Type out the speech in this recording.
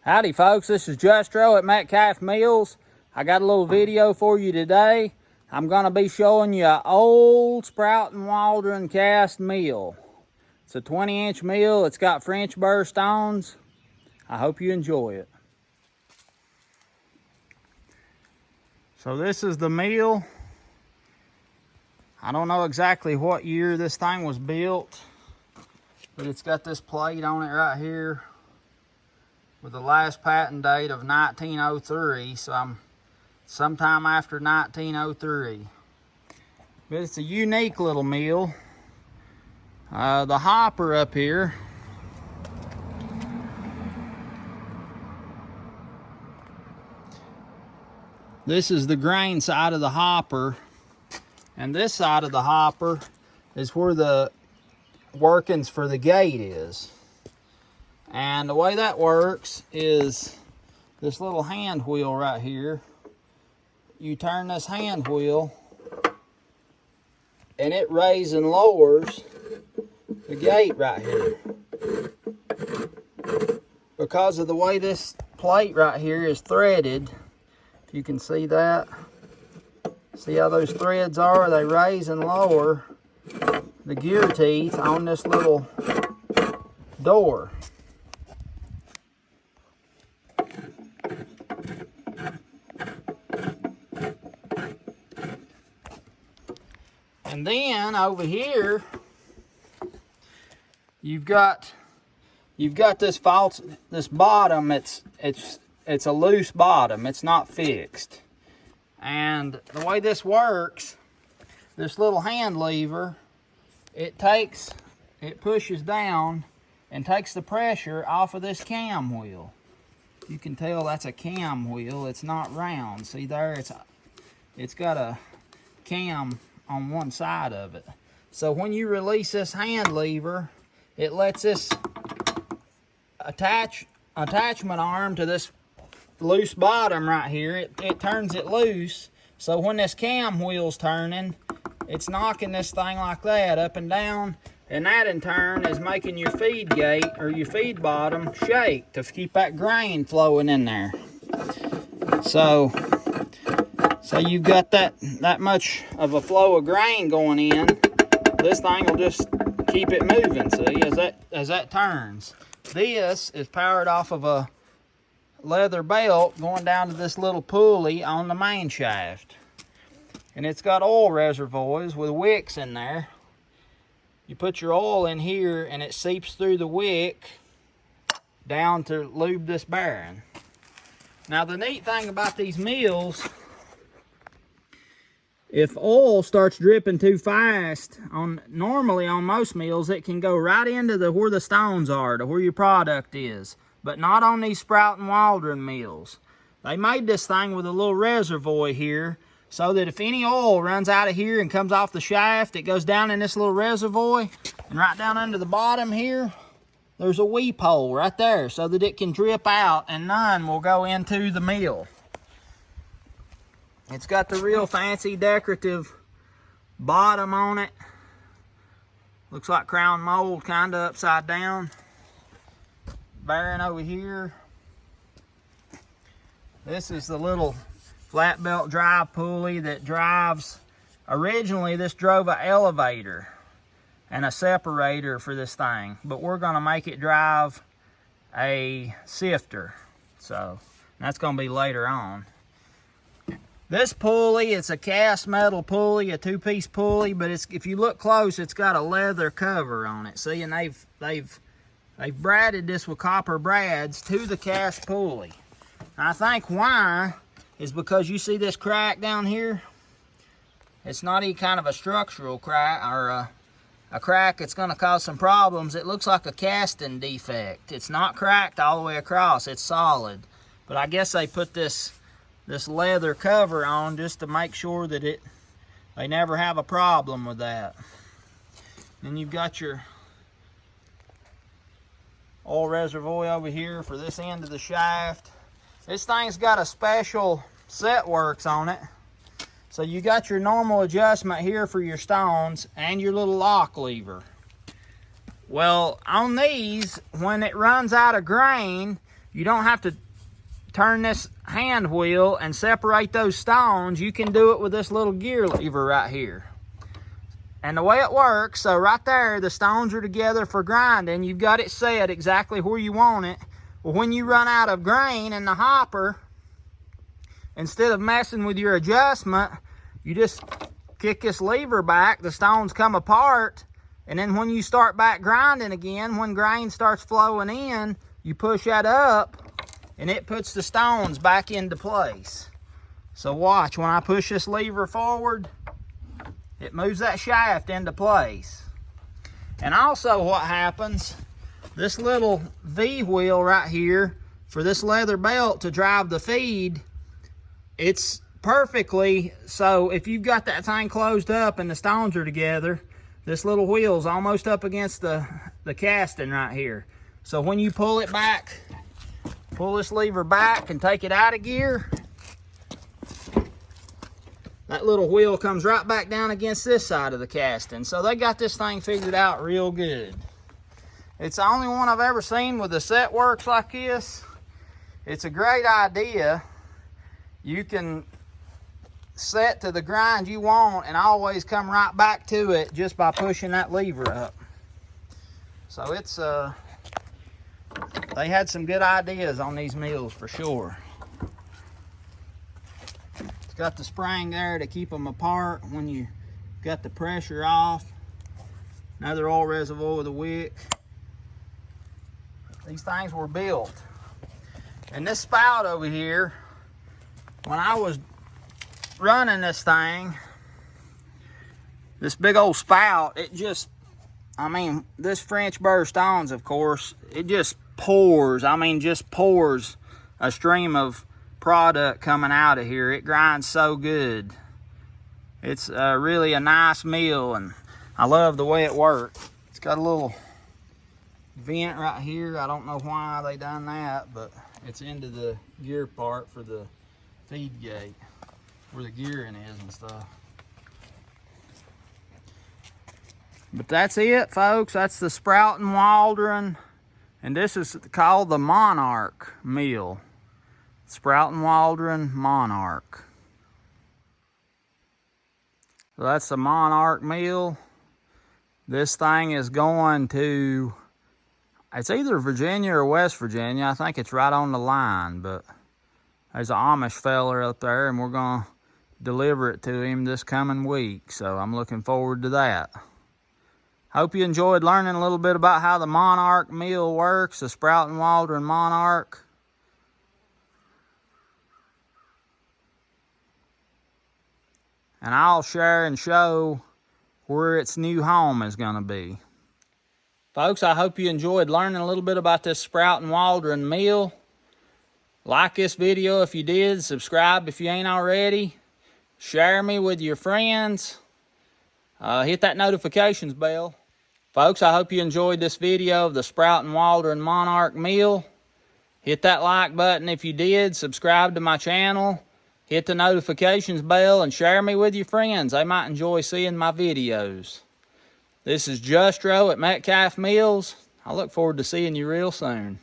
Howdy folks, this is Justro at Metcalf Mills. I got a little video for you today. I'm going to be showing you an old sprouting Waldron cast mill. It's a 20-inch mill. It's got French burr stones. I hope you enjoy it. So this is the mill. I don't know exactly what year this thing was built, but it's got this plate on it right here with the last patent date of 1903, so I'm sometime after 1903. But it's a unique little mill. The hopper up here, this is the grain side of the hopper, and this side of the hopper is where the workings for the gate is. And the way that works is this little hand wheel right here. You turn this hand wheel and it raises and lowers the gate right here. Because of the way this plate right here is threaded, if you can see that, see how those threads are? They raise and lower the gear teeth on this little door. And then over here, you've got this bottom. It's a loose bottom. It's not fixed. And the way this works, this little hand lever, it pushes down and takes the pressure off of this cam wheel. You can tell that's a cam wheel. It's not round. See there? It's got a cam on one side of it. So when you release this hand lever, it lets this attachment arm to this loose bottom right here, it turns it loose. So when this cam wheel's turning, it's knocking this thing like that up and down, and that in turn is making your feed gate or your feed bottom shake to keep that grain flowing in there. So you've got that much of a flow of grain going in. This thing will just keep it moving, see, as that turns. This is powered off of a leather belt going down to this little pulley on the main shaft. And it's got oil reservoirs with wicks in there. You put your oil in here and it seeps through the wick down to lube this bearing. Now the neat thing about these mills, if oil starts dripping too fast, normally on most mills, it can go right into where the stones are, to where your product is. But not on these sprouting Waldron mills. They made this thing with a little reservoir here, so that if any oil runs out of here and comes off the shaft, it goes down in this little reservoir, and right down under the bottom here, there's a weep hole right there, so that it can drip out and none will go into the mill. It's got the real fancy decorative bottom on it. Looks like crown mold, kind of upside down. Bearing over here. This is the little flat belt drive pulley that drives. Originally, this drove an elevator and a separator for this thing, but we're going to make it drive a sifter. So that's going to be later on. This pulley, it's a cast metal pulley, a two-piece pulley, but if you look close, it's got a leather cover on it. See, and they've braided this with copper brads to the cast pulley. And I think why is because you see this crack down here? It's not any kind of a structural crack or a crack that's going to cause some problems. It looks like a casting defect. It's not cracked all the way across. It's solid. But I guess they put this leather cover on just to make sure that they never have a problem with that. Then you've got your oil reservoir over here for this end of the shaft. This thing's got a special set works on it. So you got your normal adjustment here for your stones and your little lock lever. Well, on these, when it runs out of grain, you don't have to turn this hand wheel and separate those stones. You can do it with this little gear lever right here. And the way it works, so right there, the stones are together for grinding. You've got it set exactly where you want it. Well, when you run out of grain in the hopper, instead of messing with your adjustment, you just kick this lever back, the stones come apart, and then when you start back grinding again, when grain starts flowing in, you push that up, and it puts the stones back into place. So watch, when I push this lever forward, it moves that shaft into place. And also what happens, this little V wheel right here for this leather belt to drive the feed, it's perfectly, so if you've got that thing closed up and the stones are together, this little wheel's almost up against the casting right here. So when you pull it back, pull this lever back and take it out of gear, that little wheel comes right back down against this side of the casting. So they got this thing figured out real good. It's the only one I've ever seen with the set works like this. It's a great idea. You can set to the grind you want and always come right back to it just by pushing that lever up. So it's they had some good ideas on these mills for sure. It's got the spring there to keep them apart when you got the pressure off. Another oil reservoir with a wick. These things were built. And this spout over here, when I was running this thing, this big old spout, it just, I mean, this French burr stones, of course, it just pours, I mean, just pours a stream of product coming out of here. It grinds so good. It's really a nice mill, and I love the way it works. It's got a little vent right here. I don't know why they done that, but it's into the gear part for the feed gate, where the gearing is and stuff. But that's it, folks. That's the Sprouting Waldron, and this is called the Monarch mill. Sprouting Waldron Monarch. So that's the Monarch mill. This thing is going to, it's either Virginia or West Virginia. I think it's right on the line, but there's an Amish feller up there, and we're gonna deliver it to him this coming week. So I'm looking forward to that. Hope you enjoyed learning a little bit about how the Monarch mill works, the Sprouting Waldron Monarch. And I'll share and show where its new home is gonna be. Folks, I hope you enjoyed learning a little bit about this Sprouting Waldron mill. Like this video if you did, subscribe if you ain't already, share me with your friends, hit that notifications bell. Folks, I hope you enjoyed this video of the Sprouting Waldron Monarch mill. Hit that like button if you did, subscribe to my channel, hit the notifications bell, and share me with your friends. They might enjoy seeing my videos. This is Justro at Metcalf Mills. I look forward to seeing you real soon.